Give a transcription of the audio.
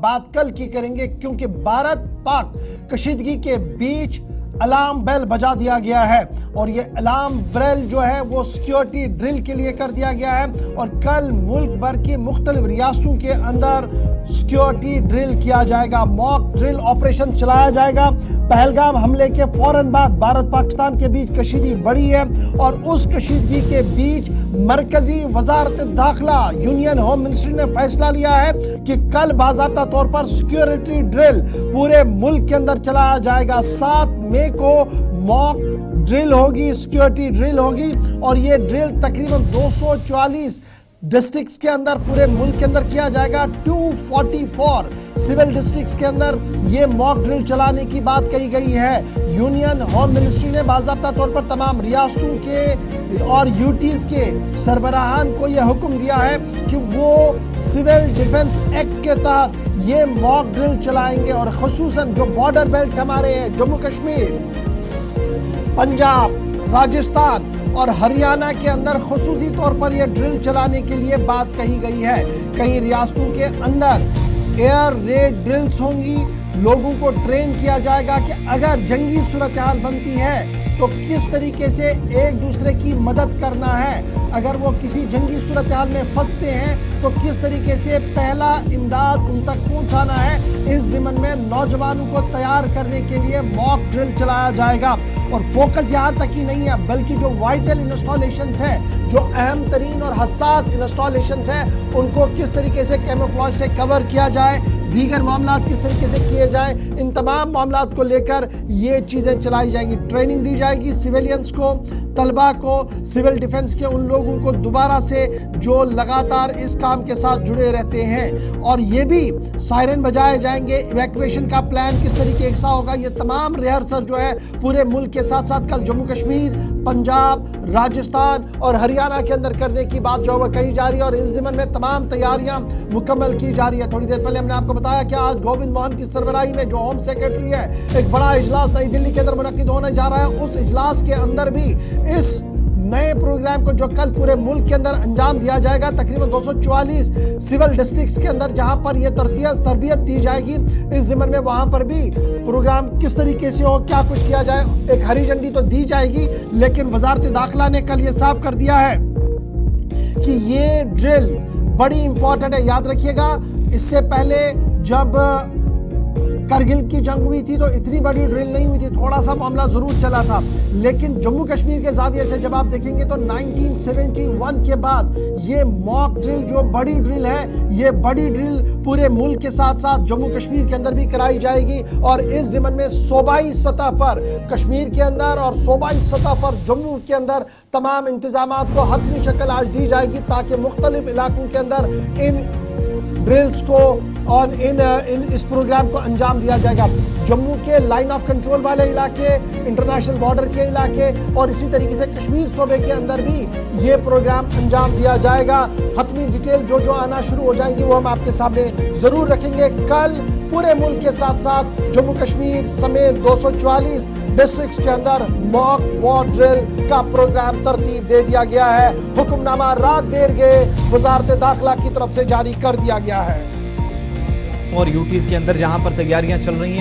बात कल की करेंगे, क्योंकि भारत पाक कशीदगी के बीच अलार्म बेल बजा दिया गया है और ये अलार्म बेल जो है वो सिक्योरिटी ड्रिल के लिए कर दिया गया है और कल मुल्क भर की मुख्तलिफ रियासतों के अंदर सिक्योरिटी ड्रिल किया जाएगा, मॉक ड्रिल ऑपरेशन चलाया जाएगा। पहलगाम हमले के फौरन बाद भारत पाकिस्तान के बीच कशीदगी बढ़ी है और उस कशीदगी के बीच मरकजी वजारत दाखिला यूनियन होम मिनिस्ट्री ने फैसला लिया है कि कल बाज़ाब्ता तौर पर सिक्योरिटी ड्रिल पूरे मुल्क के अंदर चलाया जाएगा। 7 मई को मॉक ड्रिल होगी, सिक्योरिटी ड्रिल होगी और ये ड्रिल तकरीबन 244 डिस्ट्रिक्ट्स के अंदर पूरे मुल्क के अंदर किया जाएगा। 244 सिविल डिस्ट्रिक्ट्स के अंदर ये मॉक ड्रिल चलाने की बात कही गई है। यूनियन होम मिनिस्ट्री ने बाज़ाब्ता तौर पर तमाम रियासतों के और यूटीज के सरबराहान को यह हुक्म दिया है कि वो सिविल डिफेंस एक्ट के तहत ये मॉक ड्रिल चलाएंगे और खुसूसन जो बॉर्डर बेल्ट हमारे हैं, जम्मू कश्मीर, पंजाब, राजस्थान और हरियाणा के अंदर खुसूसी तौर पर यह ड्रिल चलाने के लिए बात कही गई है। कई रियासतों के अंदर एयर रेड ड्रिल्स होंगी, लोगों को ट्रेन किया जाएगा कि अगर जंगी सूरत हाल बनती है तो किस तरीके से एक दूसरे की मदद करना है, अगर वो किसी जंगी सूरत हाल में फंसते हैं तो किस तरीके से पहला इमदाद उन तक पहुंचाना है। इस ज़िमन में नौजवानों को तैयार करने के लिए मॉक ड्रिल चलाया जाएगा और फोकस यहाँ तक ही नहीं है बल्कि जो वाइटल इंस्टॉलेशंस है, जो अहम तरीन और हसास इंस्टॉलेशंस हैं, उनको किस तरीके से कैमोफ्लेज से कवर किया जाए, दीगर मामला किस तरीके से किए जाए, इन तमाम मामला को लेकर ये चीज़ें चलाई जाएंगी। ट्रेनिंग दी जाएगी सिविलियंस को, तलबा को, सिविल डिफेंस के उन लोगों को दोबारा से जो लगातार इस काम के साथ जुड़े रहते हैं और ये भी सायरन बजाए जाएंगे। इवैक्यूएशन का प्लान किस तरीके से होगा, ये तमाम रिहर्सल जो है पूरे मुल्क के साथ साथ कल जम्मू कश्मीर, पंजाब, राजस्थान और हरियाणा के अंदर करने की बात जो है कही जा रही है और इस ज़िमन में तमाम तैयारियां मुकम्मल की जा रही है। थोड़ी देर पहले हमने आपको बताया कि आज गोविंद मोहन की सरबराही में जो होम सेक्रेटरी है, एक बड़ा इजलास नई दिल्ली के अंदर मुनक्किद होने जा रहा है। उस इजलास के अंदर भी इस नए प्रोग्राम को जो कल पूरे मुल्क के अंदर अंजाम दिया जाएगा, तकरीबन 244 सिविल डिस्ट्रिक्ट्स के अंदर जहां पर यह तरबियत दी जाएगी, इस ज़िमन में वहां पर भी प्रोग्राम किस तरीके से हो, क्या कुछ किया जाए, एक हरी झंडी तो दी जाएगी। लेकिन वजारत दाखिला ने कल ये साफ कर दिया है कि ये ड्रिल बड़ी इंपॉर्टेंट है। याद रखिएगा, इससे पहले जब करगिल की जंग हुई थी तो इतनी बड़ी ड्रिल नहीं हुई थी, थोड़ा सा मामला जरूर चला था, लेकिन जम्मू कश्मीर के जाविये से जब आप देखेंगे तो 1971 के बाद ये मॉक ड्रिल जो बड़ी ड्रिल है, ये बड़ी ड्रिल पूरे मुल्क के साथ साथ जम्मू कश्मीर के अंदर भी कराई जाएगी और इस ज़िमन में सूबाई सतह पर कश्मीर के अंदर और सूबाई सतह पर जम्मू के अंदर तमाम इंतजामात को हतमी शक्ल आज दी जाएगी ताकि मुख्तलिफ इलाकों के अंदर इन ड्रिल्स को और इस प्रोग्राम को अंजाम दिया जाएगा। जम्मू के लाइन ऑफ कंट्रोल वाले इलाके, इंटरनेशनल बॉर्डर के इलाके और इसी तरीके से कश्मीर सूबे के अंदर भी ये प्रोग्राम अंजाम दिया जाएगा। हतमी डिटेल जो आना शुरू हो जाएंगी वो हम आपके सामने जरूर रखेंगे। कल पूरे मुल्क के साथ साथ जम्मू कश्मीर समेत 244 डिस्ट्रिक्ट्स के अंदर मॉक वॉर ड्रिल का प्रोग्राम तरतीब दे दिया गया है। हुक्मनामा रात देर गए वजारत दाखिला की तरफ से जारी कर दिया गया है और यूटीज के अंदर जहां पर तैयारियां चल रही हैं